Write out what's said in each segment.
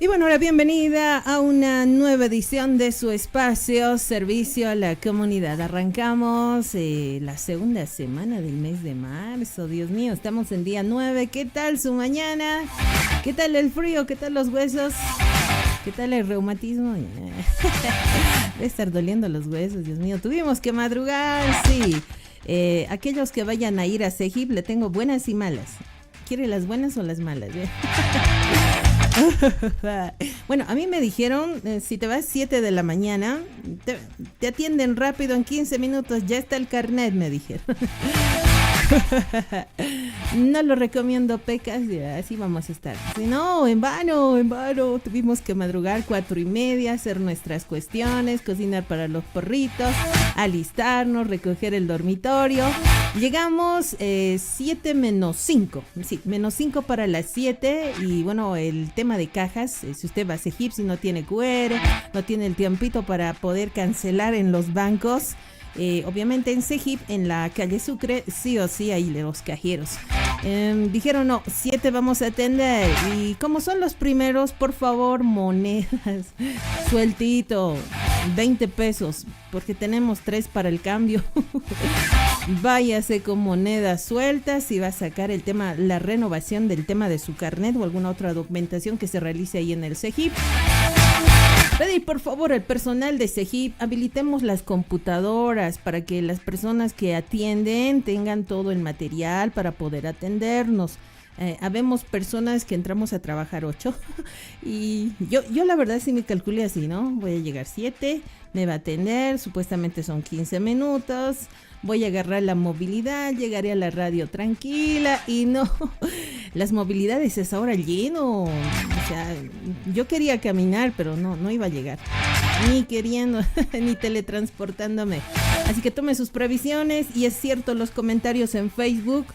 Y bueno, la bienvenida a una nueva edición de su espacio Servicio a la Comunidad. Arrancamos la segunda semana del mes de marzo. Dios mío, estamos en día 9. ¿Qué tal su mañana? ¿Qué tal el frío? ¿Qué tal los huesos? ¿Qué tal el reumatismo? Debe estar doliendo los huesos, Dios mío. Tuvimos que madrugar, sí. Aquellos que vayan a ir a Cejib, le tengo buenas y malas. ¿Quiere las buenas o las malas? Bueno, a mí me dijeron, si te vas 7 de la mañana, te atienden rápido en 15 minutos, ya está el carnet, me dijeron. No lo recomiendo, pecas, así vamos a estar. Si no, en vano, tuvimos que madrugar 4:30, hacer nuestras cuestiones, cocinar para los porritos, alistarnos, recoger el dormitorio. Llegamos 7 menos 5, sí, menos 5 para las 7. Y bueno, el tema de cajas, si usted va a Cejib, si no tiene QR, no tiene el tiempito para poder cancelar en los bancos. Obviamente en Cejib, en la calle Sucre, sí o sí hay los cajeros. Dijeron, no, 7 vamos a atender. Y como son los primeros, por favor, monedas, sueltito, 20 pesos, porque tenemos 3 para el cambio. Váyase con monedas sueltas y va a sacar el tema, la renovación del tema de su carnet o alguna otra documentación que se realice ahí en el Cejib. Pedir por favor al personal de Cejib, habilitemos las computadoras para que las personas que atienden tengan todo el material para poder atendernos. Habemos personas que entramos a trabajar 8 y yo la verdad sí me calculé así, ¿no? Voy a llegar 7, me va a atender, supuestamente son 15 minutos, voy a agarrar la movilidad, llegaré a la radio tranquila y no, las movilidades es ahora lleno, o sea, yo quería caminar pero no iba a llegar, ni queriendo, ni teletransportándome, así que tome sus previsiones. Y es cierto, los comentarios en Facebook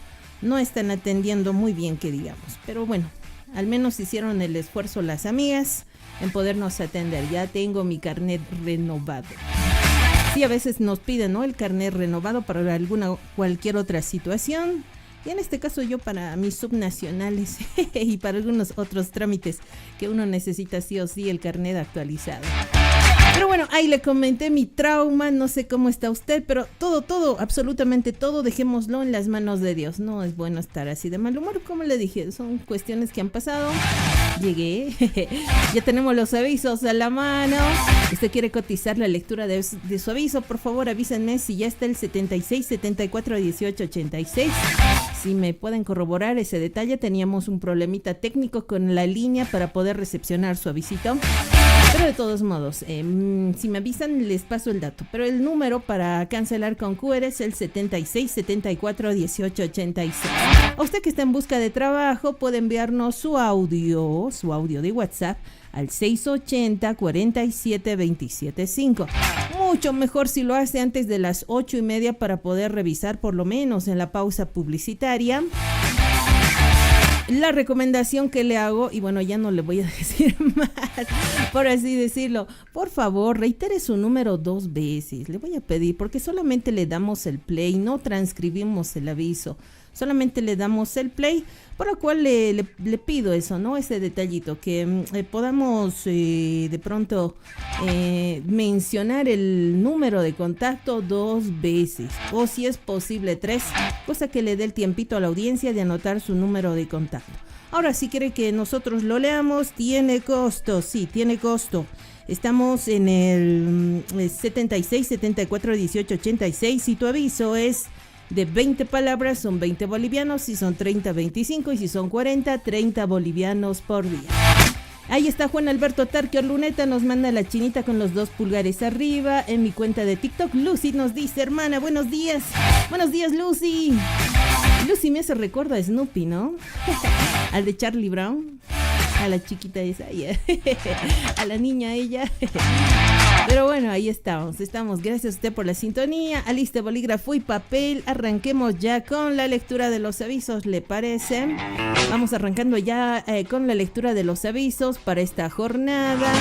no están atendiendo muy bien, que digamos, pero bueno, al menos hicieron el esfuerzo las amigas en podernos atender. Ya tengo mi carnet renovado. Sí, a veces nos piden, ¿no?, el carnet renovado para cualquier otra situación. Y en este caso yo para mis subnacionales y para algunos otros trámites que uno necesita sí o sí el carnet actualizado. Pero bueno, ahí le comenté mi trauma, no sé cómo está usted, pero todo, absolutamente todo, dejémoslo en las manos de Dios. No es bueno estar así de mal humor, como le dije, son cuestiones que han pasado. Llegué, ya tenemos los avisos a la mano. ¿Usted quiere cotizar la lectura de su aviso? Por favor, avísenme si ya está el 76 74 18 86. Si me pueden corroborar ese detalle, teníamos un problemita técnico con la línea para poder recepcionar su avisito. Pero de todos modos, si me avisan les paso el dato. Pero el número para cancelar con QR es el 76 74 18 86. A usted que está en busca de trabajo puede enviarnos su audio de WhatsApp al 680 47 27 5. Mucho mejor si lo hace antes de las 8:30 para poder revisar por lo menos en la pausa publicitaria la recomendación que le hago. Y bueno, ya no le voy a decir más, por así decirlo. Por favor, reitere su número 2 veces. Le voy a pedir, porque solamente le damos el play, no transcribimos el aviso. Solamente le damos el play, por lo cual le pido eso, ¿no? Ese detallito, que podamos de pronto mencionar el número de contacto 2 veces, o si es posible 3, cosa que le dé el tiempito a la audiencia de anotar su número de contacto. Ahora, si quiere que nosotros lo leamos, tiene costo, sí, tiene costo. Estamos en el 76 74 18 86. Si tu aviso es de 20 palabras, son 20 bolivianos. Si son 30, 25. Y si son 40, 30 bolivianos por día. Ahí está Juan Alberto Tarquio Luneta, nos manda la chinita con los 2 pulgares arriba. En mi cuenta de TikTok, Lucy nos dice: hermana, buenos días. Buenos días, Lucy. Lucy me hace recuerdo a Snoopy, ¿no? Al de Charlie Brown. A la chiquita esa, a la niña ella. Pero bueno, ahí estamos. Gracias a usted por la sintonía. Aliste bolígrafo y papel. Arranquemos ya con la lectura de los avisos, ¿le parece? Vamos arrancando ya con la lectura de los avisos para esta jornada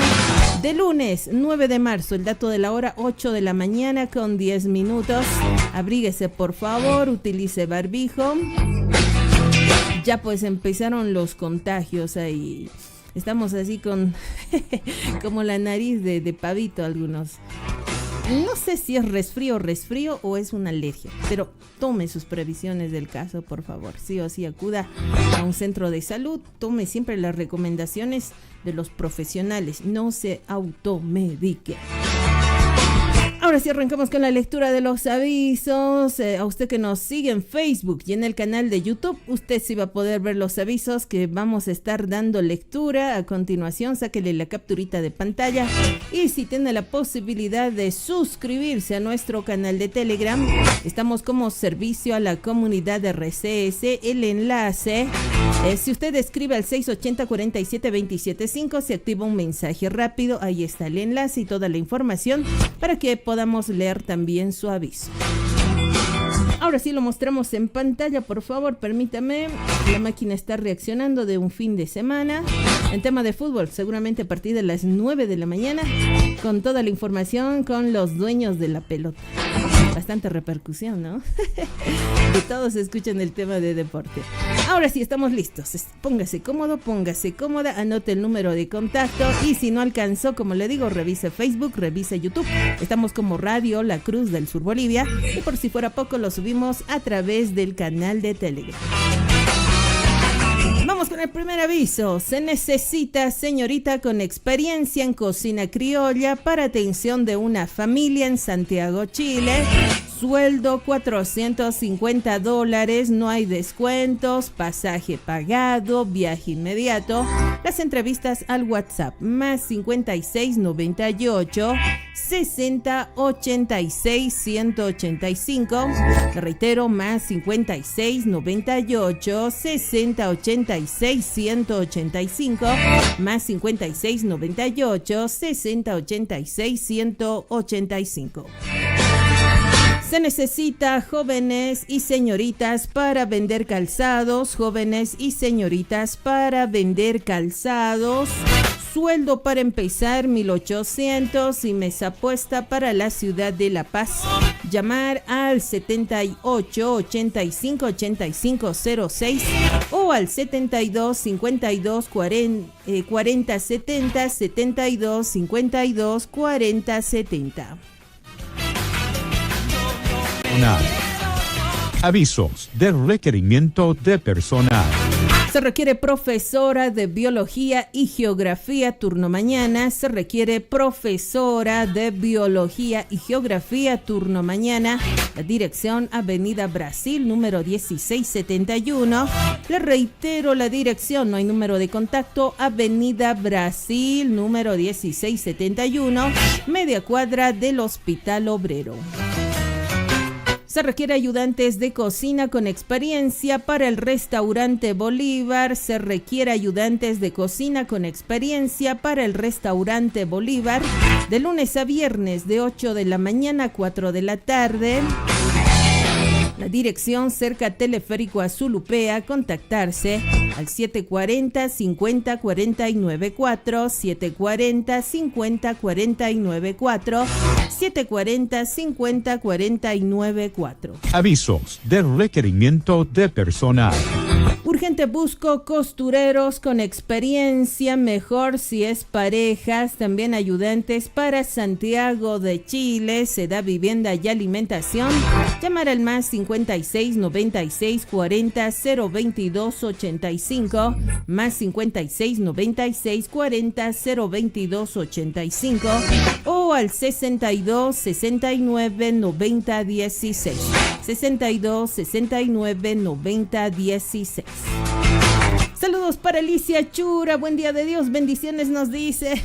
de lunes 9 de marzo. El dato de la hora 8 de la mañana con 10 minutos. Abríguese por favor, utilice barbijo. Ya pues empezaron los contagios ahí. Estamos así con como la nariz de pavito algunos. No sé si es resfrío o es una alergia, pero tome sus previsiones del caso, por favor. Sí o sí, acuda a un centro de salud, tome siempre las recomendaciones de los profesionales, no se automedique. Ahora sí arrancamos con la lectura de los avisos. A usted que nos sigue en Facebook y en el canal de YouTube, usted sí va a poder ver los avisos que vamos a estar dando lectura. A continuación, sáquele la capturita de pantalla. Y si tiene la posibilidad de suscribirse a nuestro canal de Telegram, estamos como servicio a la comunidad de RCS. El enlace, si usted escribe al 680-47-275, se activa un mensaje rápido. Ahí está el enlace y toda la información para que podamos leer también su aviso. Ahora sí lo mostramos en pantalla, por favor, permítame. La máquina está reaccionando de un fin de semana. En tema de fútbol, seguramente a partir de las 9 de la mañana, con toda la información, con los dueños de la pelota. Bastante repercusión, ¿no? Que todos escuchan el tema de deporte. Ahora sí, estamos listos. Póngase cómodo, póngase cómoda, anote el número de contacto y si no alcanzó, como le digo, revise Facebook, revise YouTube. Estamos como Radio La Cruz del Sur Bolivia y por si fuera poco lo subimos a través del canal de Telegram. Vamos con el primer aviso. Se necesita señorita con experiencia en cocina criolla para atención de una familia en Santiago, Chile. Sueldo $450, no hay descuentos, pasaje pagado, viaje inmediato. Las entrevistas al WhatsApp más 5698 60 86 185. Le reitero, más 56 98 60 86 185, más 56 98 60 86 185. Se necesita jóvenes y señoritas para vender calzados, jóvenes y señoritas para vender calzados. Sueldo para empezar 1,800 y mesa puesta para la ciudad de La Paz. Llamar al 78 85 85 06 o al 72 52 40 70 72 52 40 70. Avisos de requerimiento de personal. Se requiere profesora de biología y geografía turno mañana. Se requiere profesora de biología y geografía turno mañana. La dirección Avenida Brasil, número 1671. Le reitero la dirección, no hay número de contacto. Avenida Brasil, número 1671, media cuadra del Hospital Obrero. Se requiere ayudantes de cocina con experiencia para el restaurante Bolívar. Se requiere ayudantes de cocina con experiencia para el restaurante Bolívar. De lunes a viernes de 8 de la mañana a 4 de la tarde. La dirección cerca Teleférico Azulupea. Contactarse al 740-50-494, 740-50-494, 740-50-494. Avisos de requerimiento de personal. Urgente busco costureros con experiencia, mejor si es parejas, también ayudantes para Santiago de Chile. Se da vivienda y alimentación. Llamar al más 56 96 40 022 85, más 56 96 40 022 85 o al 62 69 90 16, 62 69 90 16. Saludos para Alicia Chura, buen día de Dios, bendiciones nos dice.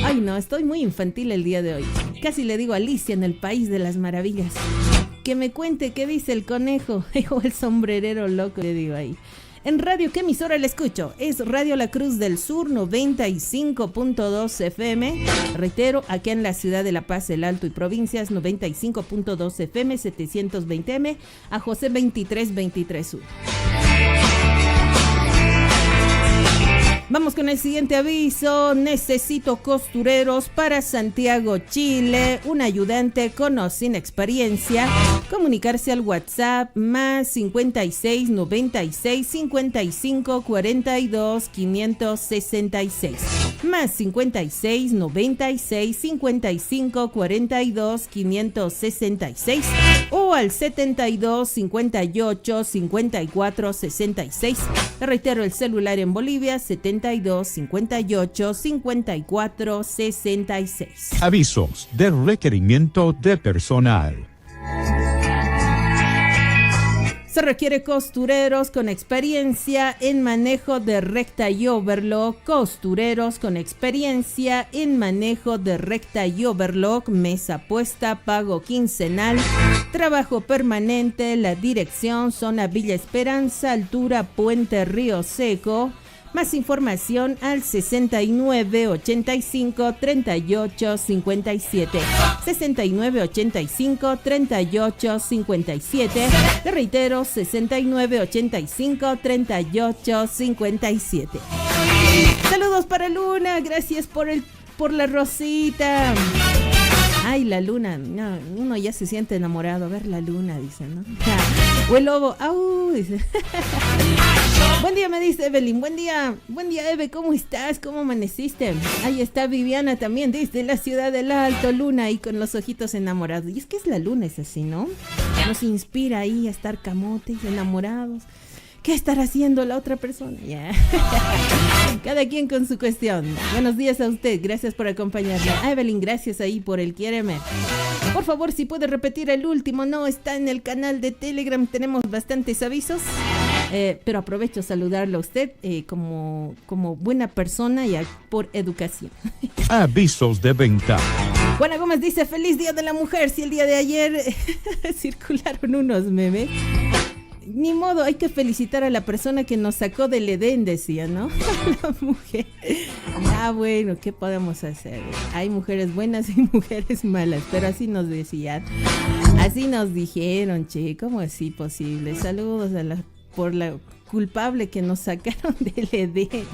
Ay no, estoy muy infantil el día de hoy. Casi le digo Alicia en el país de las maravillas. Que me cuente qué dice el conejo o el sombrerero loco, le digo ahí. En radio, ¿qué emisora le escucho? Es Radio La Cruz del Sur 95.2 FM. Reitero, aquí en la ciudad de La Paz, El Alto y provincias 95.2 FM, 720M, a José 2323 Sur. Vamos con el siguiente aviso. Necesito costureros para Santiago, Chile. Un ayudante con o sin experiencia. Comunicarse al WhatsApp más 56 96 55 42 566. Más 56 96 55 42 566. O al 72 58 54 66. Reitero, el celular en Bolivia 72 58 54 66. Avisos de requerimiento de personal. Se requiere costureros con experiencia en manejo de recta y overlock, costureros con experiencia en manejo de recta y overlock, mesa puesta, pago quincenal, trabajo permanente. La dirección: zona Villa Esperanza, altura Puente Río Seco. Más información al 69 85 38 57. 69 85 38 57. Te reitero, 69 85 38 57. Saludos para Luna, gracias por la rosita. Ay, la luna, no, uno ya se siente enamorado. A ver la luna, dice, ¿no? O el lobo, ¡au! Dice. Buen día, me dice Evelyn. Buen día, Eve, ¿cómo estás? ¿Cómo amaneciste? Ahí está Viviana también, desde la ciudad del Alto, Luna, ahí con los ojitos enamorados. Y es que es la luna, es así, ¿no? Nos inspira ahí a estar camotes, enamorados. ¿Qué estará haciendo la otra persona? Yeah. Cada quien con su cuestión. Buenos días a usted, gracias por acompañarme. A Evelyn, gracias ahí por el quiéreme. Por favor, si puede repetir el último, no está en el canal de Telegram, tenemos bastantes avisos. Pero aprovecho saludarlo a usted como buena persona y por educación. Avisos de venta. Juana Gómez dice: feliz Día de la Mujer. Si el día de ayer circularon unos memes. Ni modo, hay que felicitar a la persona que nos sacó del Edén, decía, ¿no? La mujer. Ah, bueno, ¿qué podemos hacer? Hay mujeres buenas y mujeres malas, pero así nos decían. Así nos dijeron, che, ¿cómo es así posible? Saludos por la culpable que nos sacaron del Edén.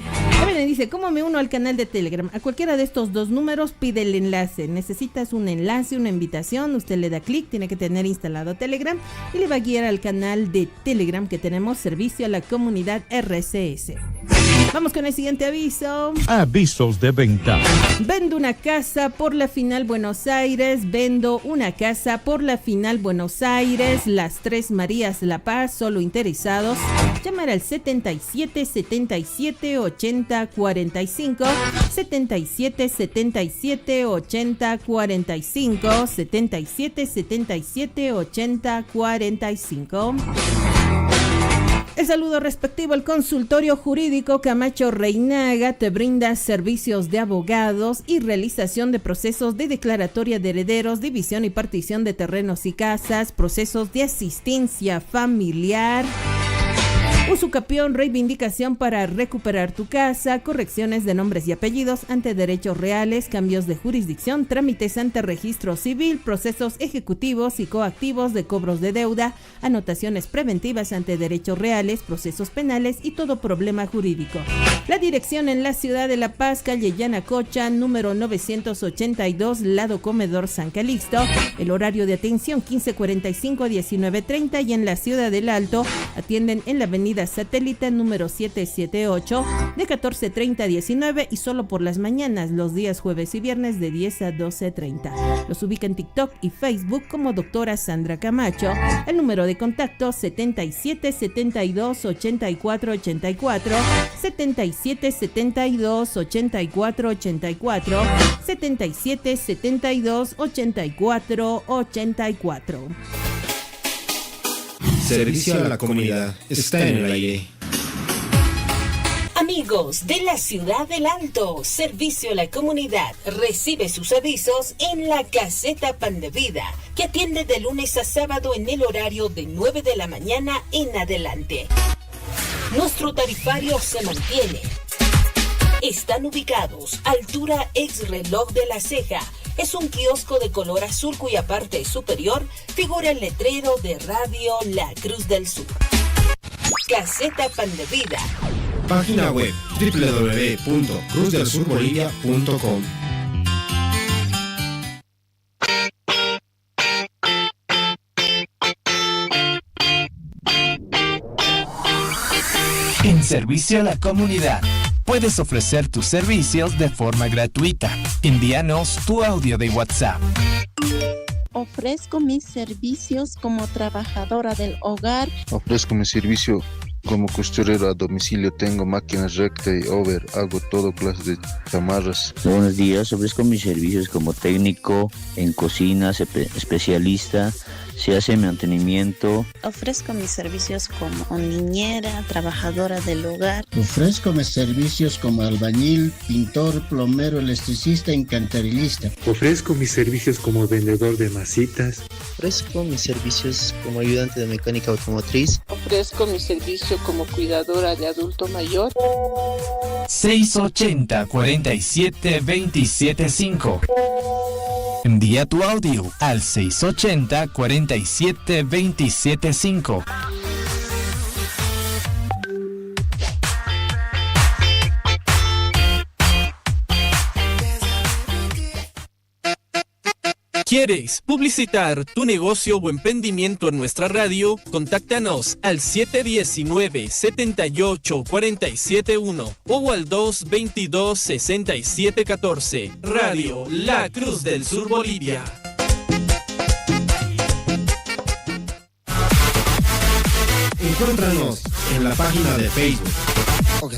Evelyn dice: ¿cómo me uno al canal de Telegram? A cualquiera de estos dos números pide el enlace. Necesitas un enlace, una invitación, usted le da clic, tiene que tener instalado Telegram y le va a guiar al canal de Telegram que tenemos, servicio a la comunidad RCS. Vamos con el siguiente aviso. Avisos de venta. Vendo una casa por la final Buenos Aires. Vendo una casa por la final Buenos Aires. Las Tres Marías La Paz. Solo interesados. Llamar al 77 77 80 45. 77 77 80 45. 77 77 80 45. El saludo respectivo al consultorio jurídico Camacho Reinaga te brinda servicios de abogados y realización de procesos de declaratoria de herederos, división y partición de terrenos y casas, procesos de asistencia familiar, usucapión, reivindicación para recuperar tu casa, correcciones de nombres y apellidos ante derechos reales, cambios de jurisdicción, trámites ante registro civil, procesos ejecutivos y coactivos de cobros de deuda, anotaciones preventivas ante derechos reales, procesos penales y todo problema jurídico. La dirección en la ciudad de La Paz, calle Yanacocha, número 982, lado Comedor San Calixto. El horario de atención 15:45 a 19:30 y en la ciudad del Alto atienden en la avenida Satélite número 778 de 14:30 a 19 y solo por las mañanas, los días jueves y viernes de 10 a 12:30. Los ubica en TikTok y Facebook como doctora Sandra Camacho. El número de contacto 77 72 84 84, 77 72 84 84, 77 72 84 84. Servicio a la comunidad está en el aire. Amigos de la ciudad del Alto, servicio a la comunidad recibe sus avisos en la caseta Pan de Vida, que atiende de lunes a sábado en el horario de 9 de la mañana en adelante. Nuestro tarifario se mantiene. Están ubicados altura ex reloj de la Ceja. Es un kiosco de color azul cuya parte superior figura el letrero de Radio La Cruz del Sur. Caseta Pan de Vida. Página web www.cruzdelsurbolivia.com. En servicio a la comunidad. Puedes ofrecer tus servicios de forma gratuita. Envíanos tu audio de WhatsApp. Ofrezco mis servicios como trabajadora del hogar. Ofrezco mi servicio como costurero a domicilio. Tengo máquina recta y over. Hago todo clase de chamarras. Buenos días. Ofrezco mis servicios como técnico en cocina, especialista. Se hace mantenimiento. Ofrezco mis servicios como niñera, trabajadora del hogar. Ofrezco mis servicios como albañil, pintor, plomero, electricista, encantarilista. Ofrezco mis servicios como vendedor de masitas. Ofrezco mis servicios como ayudante de mecánica automotriz. Ofrezco mi servicio como cuidadora de adulto mayor. 680-47-275. Envía tu audio al 680-47-275. ¿Quieres publicitar tu negocio o emprendimiento en nuestra radio? Contáctanos al 719-78-471 o al 222-6714. Radio La Cruz del Sur Bolivia. Encuéntranos en la página de Facebook.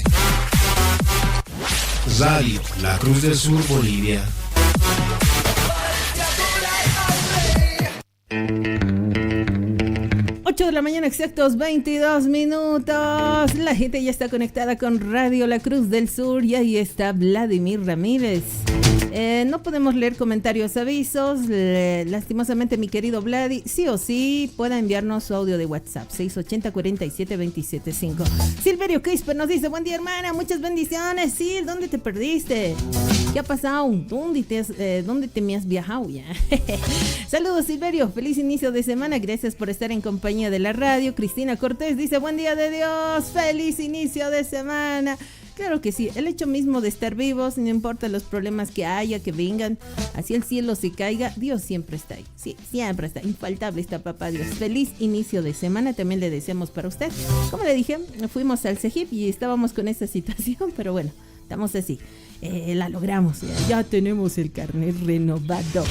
Radio La Cruz del Sur Bolivia. 8 de la mañana exactos, 22 minutos. La gente ya está conectada con Radio La Cruz del Sur y ahí está Vladimir Ramírez. No podemos leer comentarios, avisos. Lastimosamente, mi querido Vladi, sí o sí, pueda enviarnos su audio de WhatsApp, 680-47-275. Silverio Quispe nos dice: buen día, hermana, muchas bendiciones. Sil, ¿dónde te perdiste? ¿Qué ha pasado? ¿Dónde te me has viajado ya? Saludos, Silverio, feliz inicio de semana, gracias por estar en compañía de la radio. Cristina Cortés dice: buen día de Dios, feliz inicio de semana. Claro que sí, el hecho mismo de estar vivos, no importa los problemas que haya, que vengan, así el cielo se caiga, Dios siempre está ahí. Sí, siempre está, infaltable está papá Dios. Feliz inicio de semana, también le deseamos para usted. Como le dije, fuimos al CEGIP y estábamos con esta situación, pero bueno, estamos así. La logramos, ya tenemos el carnet renovado.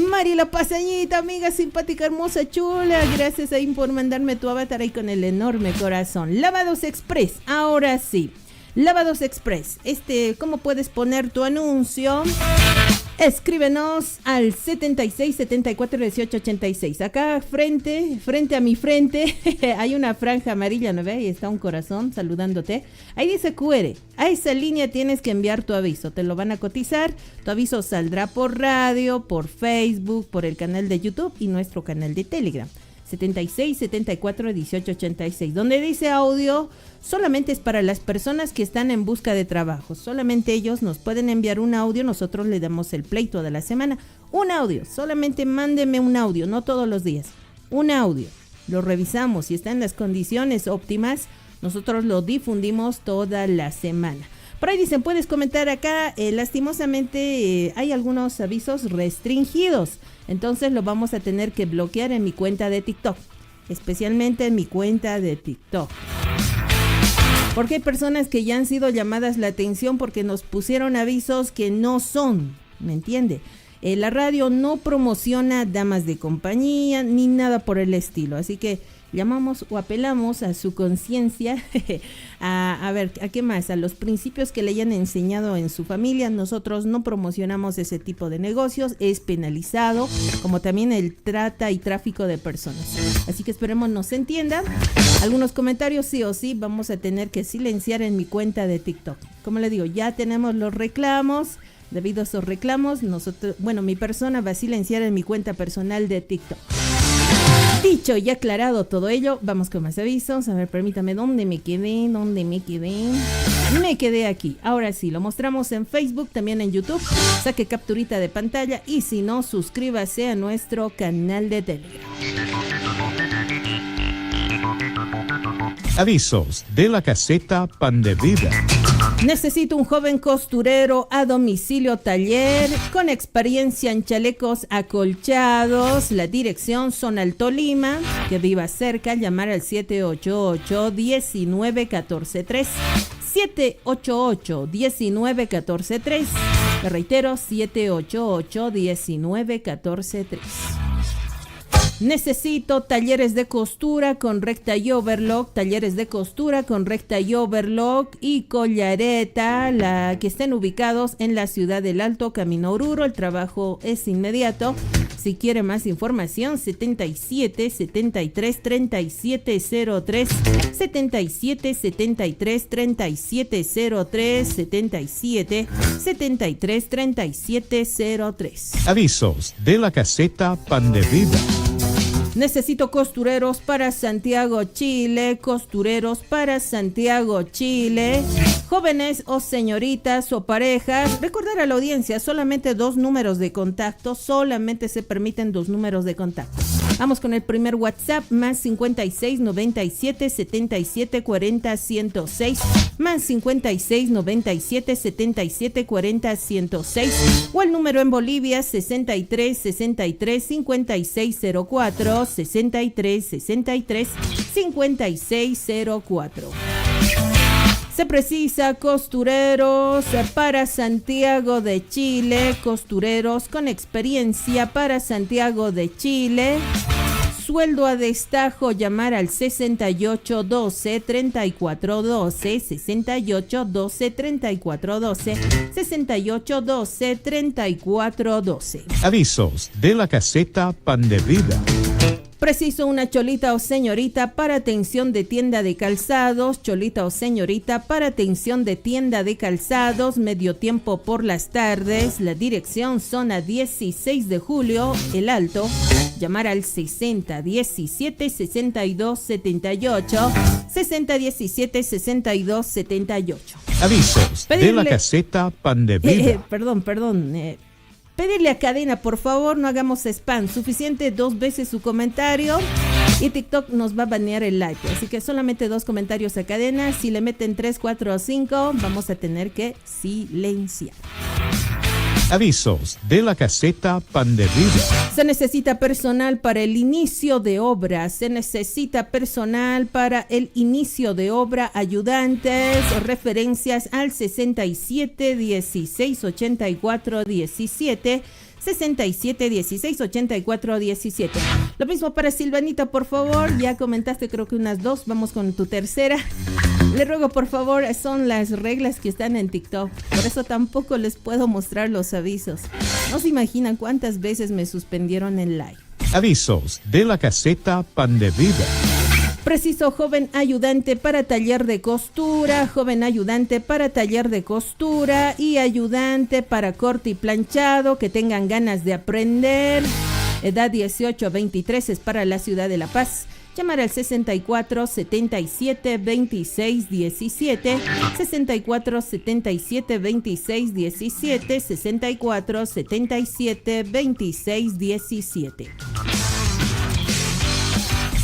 Mari La Pasañita, amiga simpática, hermosa, chula, gracias ahí por mandarme tu avatar ahí con el enorme corazón. Lavados Express, ahora sí. Lavados Express, ¿cómo puedes poner tu anuncio? Escríbenos al 76741886. Acá frente a mi frente hay una franja amarilla, ¿no ve? Ahí está un corazón saludándote. Ahí dice QR. A esa línea tienes que enviar tu aviso. Te lo van a cotizar. Tu aviso saldrá por radio, por Facebook, por el canal de YouTube y nuestro canal de Telegram. 76741886. Donde dice audio, solamente es para las personas que están en busca de trabajo. Solamente ellos nos pueden enviar un audio, nosotros le damos el play toda la semana. Un audio, solamente mándeme un audio, no todos los días. Un audio, lo revisamos, si está en las condiciones óptimas, nosotros lo difundimos toda la semana. Por ahí dicen, puedes comentar acá, lastimosamente hay algunos avisos restringidos. Entonces lo vamos a tener que bloquear en mi cuenta de TikTok. Especialmente en mi cuenta de TikTok. Porque hay personas que ya han sido llamadas la atención porque nos pusieron avisos que no son. ¿Me entiende? La radio no promociona damas de compañía ni nada por el estilo. Así que llamamos o apelamos a su conciencia, a ver, ¿a qué más? A los principios que le hayan enseñado en su familia. Nosotros no promocionamos ese tipo de negocios, es penalizado, como también el trata y tráfico de personas. Así que esperemos nos entiendan. Algunos comentarios sí o sí vamos a tener que silenciar en mi cuenta de TikTok. Como le digo, ya tenemos los reclamos. Debido a esos reclamos, mi persona va a silenciar en mi cuenta personal de TikTok. Dicho y aclarado todo ello, vamos con más avisos. A ver, permítame, ¿dónde me quedé? Me quedé aquí. Ahora sí, lo mostramos en Facebook, también en YouTube. Saque capturita de pantalla y si no, suscríbase a nuestro canal de Telegram. Avisos de la caseta Pan de Vida. Necesito un joven costurero a domicilio taller con experiencia en chalecos acolchados. La dirección Zona Alto Lima, que viva cerca, llamar al 788-19-143. 788-19-143. Le reitero, 788-19-143. Necesito talleres de costura con recta y overlock, talleres de costura con recta y overlock y collareta, la que estén ubicados en la ciudad del Alto, Camino Oruro. El trabajo es inmediato. Si quiere más información, 77 73 3703, 77 73 3703, 77 73 3703. Avisos de la caseta Pan de Vida. Necesito costureros para Santiago, Chile, costureros para Santiago, Chile, jóvenes o señoritas o parejas. Recordar a la audiencia, solamente 2 números de contacto, solamente se permiten 2 números de contacto. Vamos con el primer WhatsApp, más 56 97 77 40 106, más 56 97 77 40 106, o el número en Bolivia 63 63 56 04, 63 63 56 04. Se precisa costureros para Santiago de Chile, costureros con experiencia para Santiago de Chile. Sueldo a destajo, llamar al 68 12 34 12, 68 12 34 12, 68 12 34 12. Avisos de la caseta Pan de Vida. Preciso una cholita o señorita para atención de tienda de calzados, cholita o señorita para atención de tienda de calzados, medio tiempo por las tardes. La dirección Zona 16 de Julio, El Alto. Llamar al 60 17 62 78, 60 17 62 78. Avisos de la caseta Pan de Vida. Perdón. Pedirle a Cadena, por favor, no hagamos spam. Suficiente 2 veces su comentario y TikTok nos va a banear el live. Así que solamente 2 comentarios a Cadena. Si le meten 3, 4 o 5, vamos a tener que silenciar. Avisos de la caseta Pan de Vida. Se necesita personal para el inicio de obra. Se necesita personal para el inicio de obra. Ayudantes, referencias al 67 16 84 17. 67 16 84 17. Lo mismo para Silvanita, por favor. Ya comentaste, creo que unas 2. Vamos con tu tercera. Le ruego, por favor, son las reglas que están en TikTok. Por eso tampoco les puedo mostrar los avisos. No se imaginan cuántas veces me suspendieron el live. Avisos de la caseta Pan de Vida. Preciso joven ayudante para taller de costura, joven ayudante para taller de costura y ayudante para corte y planchado, que tengan ganas de aprender. Edad 18 a 23 es para la ciudad de La Paz. Llamar al 64 77 26 17, 64 77 26 17, 64 77 26 17.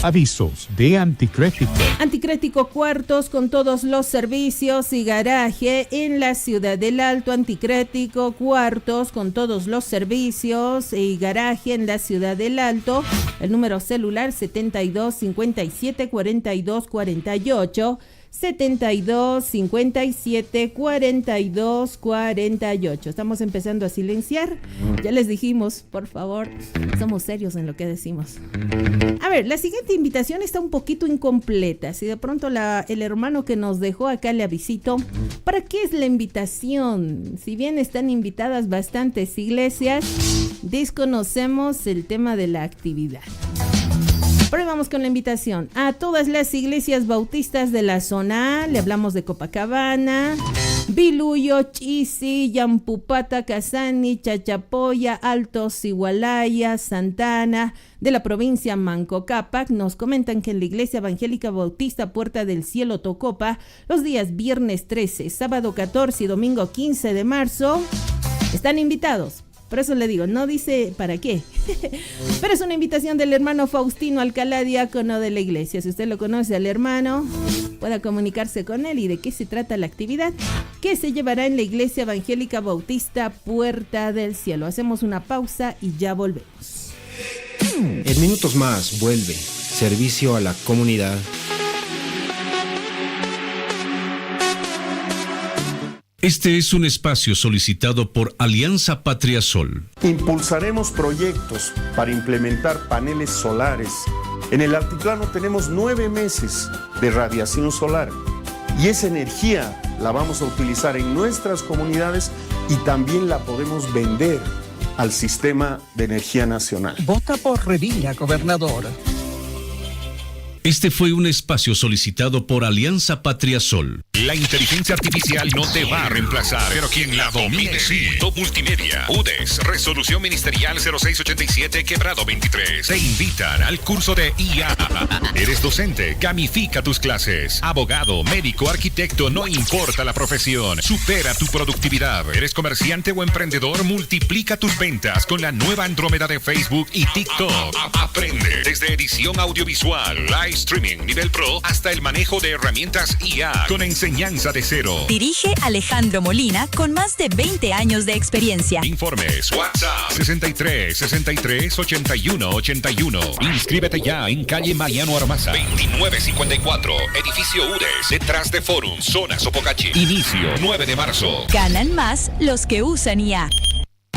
Avisos de Anticrético. Anticrético Cuartos con todos los servicios y garaje en la ciudad del Alto. Anticrético Cuartos con todos los servicios y garaje en la ciudad del Alto. El número celular 72 57 42 48. 72 57 42 48. Estamos empezando a silenciar. Ya les dijimos, por favor, somos serios en lo que decimos. A ver, la siguiente invitación está un poquito incompleta. Si de pronto el hermano que nos dejó acá le avisito, ¿para qué es la invitación? Si bien están invitadas bastantes iglesias, desconocemos el tema de la actividad. Pero vamos con la invitación a todas las iglesias bautistas de la zona A. Le hablamos de Copacabana, Biluyo, Chisi, Yampupata, Casani, Chachapoya, Alto Sigualaya, Santana, de la provincia Manco Cápac. Nos comentan que en la Iglesia Evangélica Bautista Puerta del Cielo Tocopa, los días viernes 13, sábado 14 y domingo 15 de marzo, están invitados Por eso le digo, no dice para qué. Pero es una invitación del hermano Faustino Alcalá, diácono de la iglesia. Si usted lo conoce al hermano, pueda comunicarse con él. ¿Y de qué se trata la actividad? Que se llevará en la Iglesia Evangélica Bautista Puerta del Cielo. Hacemos una pausa y ya volvemos. En minutos más vuelve Servicio a la Comunidad. Este es un espacio solicitado por Alianza Patria Sol. Impulsaremos proyectos para implementar paneles solares. En el altiplano tenemos 9 meses de radiación solar y esa energía la vamos a utilizar en nuestras comunidades y también la podemos vender al sistema de energía nacional. Vota por Revilla, gobernador. Este fue un espacio solicitado por Alianza Patria Sol. La inteligencia artificial no te va a reemplazar, pero quien la domine sí. Top Multimedia, UDES, Resolución Ministerial 0687, Quebrado 23. Te invitan al curso de IA. Eres docente, gamifica tus clases. Abogado, médico, arquitecto, no importa la profesión. Supera tu productividad. Eres comerciante o emprendedor, multiplica tus ventas con la nueva Andrómeda de Facebook y TikTok. Aprende desde edición audiovisual, live streaming nivel pro hasta el manejo de herramientas IA con enseñanza de cero. Dirige Alejandro Molina con más de 20 años de experiencia. Informes WhatsApp 63 63 81 81. Inscríbete ya en calle Mariano Armaza 2954, edificio UDES, detrás de Forum, zona Sopocachi. Inicio 9 de marzo. Ganan más los que usan IA.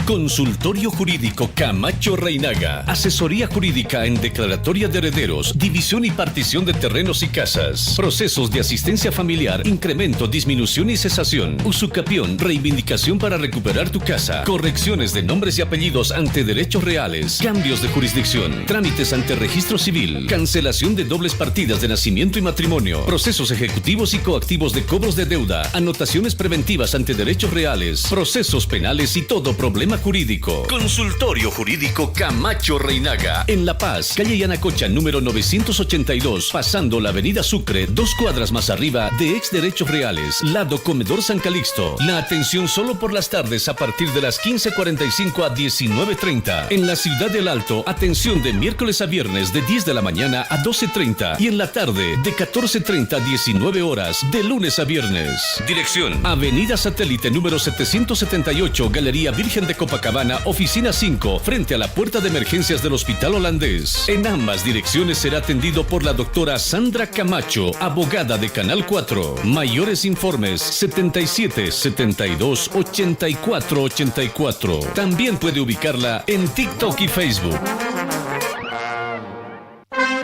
Consultorio Jurídico Camacho Reinaga. Asesoría jurídica en declaratoria de herederos, división y partición de terrenos y casas. Procesos de asistencia familiar, incremento, disminución y cesación. Usucapión, reivindicación para recuperar tu casa. Correcciones de nombres y apellidos ante derechos reales. Cambios de jurisdicción. Trámites ante registro civil. Cancelación de dobles partidas de nacimiento y matrimonio. Procesos ejecutivos y coactivos de cobros de deuda. Anotaciones preventivas ante derechos reales. Procesos penales y todo problema jurídico. Consultorio Jurídico Camacho Reinaga. En La Paz, calle Yanacocha, número 982, pasando la avenida Sucre, 2 cuadras más arriba de Ex Derechos Reales, lado Comedor San Calixto. La atención solo por las tardes a partir de las 15:45 a 19:30. En la Ciudad del Alto, atención de miércoles a viernes de 10 de la mañana a 12:30 y en la tarde de 14:30 a 19 horas de lunes a viernes. Dirección: Avenida Satélite número 778, Galería Virgen de Copacabana, oficina 5, frente a la puerta de emergencias del Hospital Holandés. En ambas direcciones será atendido por la doctora Sandra Camacho, abogada de Canal 4. Mayores informes 77 72 84 84. También puede ubicarla en TikTok y Facebook.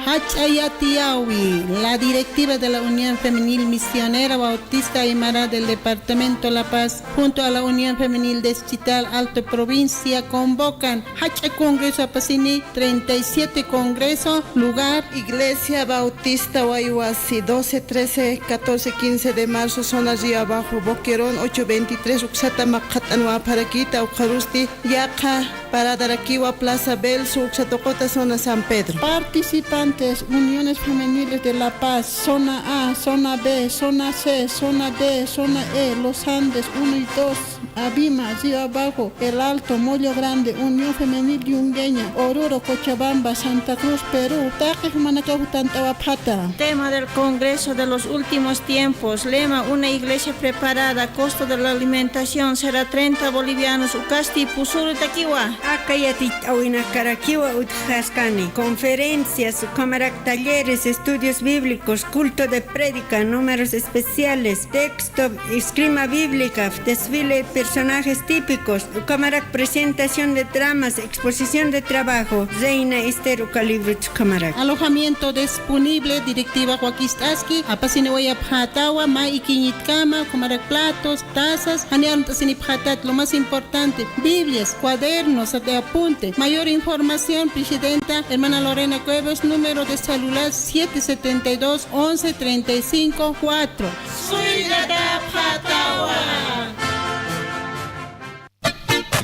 Hachayatiawi, la directiva de la Unión Femenil Misionera Bautista Aymara del Departamento La Paz, junto a la Unión Femenil Distrital Alto Provincia, convocan Hacha Congreso Apacini, 37 Congreso, lugar Iglesia Bautista Guayuasi, 12, 13, 14, 15 de marzo, zona Río Abajo, Boquerón, 823, Uxata Macatanua, Paraquita, Ujarusti, Yaca, Paradaraquiwa, Plaza Belsu, Uxatocota, zona San Pedro. Participantes: Uniones Femeniles de La Paz, zona A, zona B, zona C, zona D, zona E, Los Andes 1 y 2, Abima, Río Abajo, El Alto, Mollo Grande, Unión Femenil Yungueña, Oruro, Cochabamba, Santa Cruz, Perú. Tema del Congreso de los últimos tiempos. Lema: una iglesia preparada. Costo de la alimentación será 30 bolivianos. Ucasti, Pusuru, Taquiwa. Acayati, Awina, Caraquiwa, Utjascani. Conferencias, talleres, estudios bíblicos, culto de prédica, números especiales, texto, esgrima bíblica, desfile de personajes típicos, presentación de dramas, exposición de trabajo. Reina Esther Ucalibruch Camarak. Alojamiento disponible, directiva Huaquistaski, Apasinewaya Pjatawa, Maiquiñitkama, Camarak platos, tazas, Haneantasinipjatat. Lo más importante, Biblias, cuadernos de apunte. Mayor información, Presidenta hermana Lorena Cuevas, número de celular 772 11 35 4.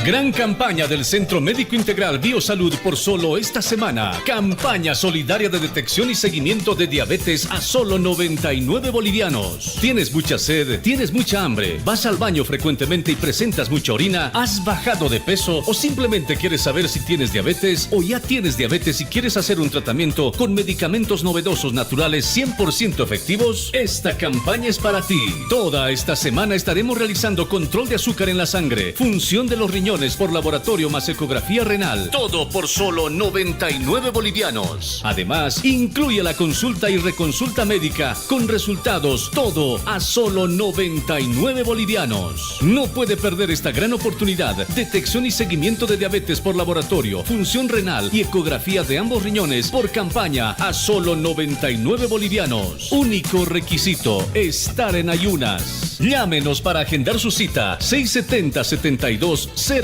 Gran campaña del Centro Médico Integral Biosalud por solo esta semana. Campaña solidaria de detección y seguimiento de diabetes a solo 99 bolivianos. ¿Tienes mucha sed? ¿Tienes mucha hambre? ¿Vas al baño frecuentemente y presentas mucha orina? ¿Has bajado de peso? ¿O simplemente quieres saber si tienes diabetes? ¿O ya tienes diabetes y quieres hacer un tratamiento con medicamentos novedosos naturales 100% efectivos? Esta campaña es para ti. Toda esta semana estaremos realizando control de azúcar en la sangre, función de los riñones por laboratorio más ecografía renal. Todo por solo 99 bolivianos. Además, incluye la consulta y reconsulta médica con resultados. Todo a solo 99 bolivianos. No puede perder esta gran oportunidad. Detección y seguimiento de diabetes por laboratorio, función renal y ecografía de ambos riñones por campaña a solo 99 bolivianos. Único requisito, estar en ayunas. Llámenos para agendar su cita. 670-72-088.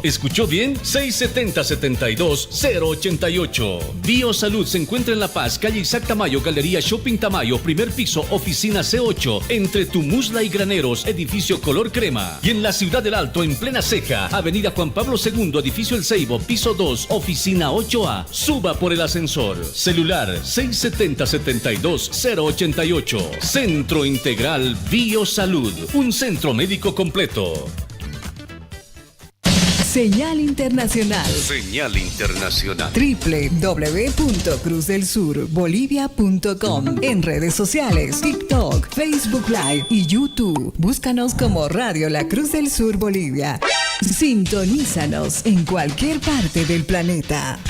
¿Escuchó bien? 670-72-088. Biosalud se encuentra en La Paz, calle Isaac Tamayo, Galería Shopping Tamayo, primer piso, oficina C8, entre Tumusla y Graneros, edificio color crema. Y en la Ciudad del Alto, en plena Ceja, avenida Juan Pablo II, edificio El Ceibo, piso 2, oficina 8A. Suba por el ascensor. Celular 670-72-088. Centro Integral Biosalud, un centro médico completo. Señal Internacional. Señal Internacional. www.cruzdelsurbolivia.com. En redes sociales, TikTok, Facebook Live y YouTube. Búscanos como Radio La Cruz del Sur Bolivia. Sintonízanos en cualquier parte del planeta.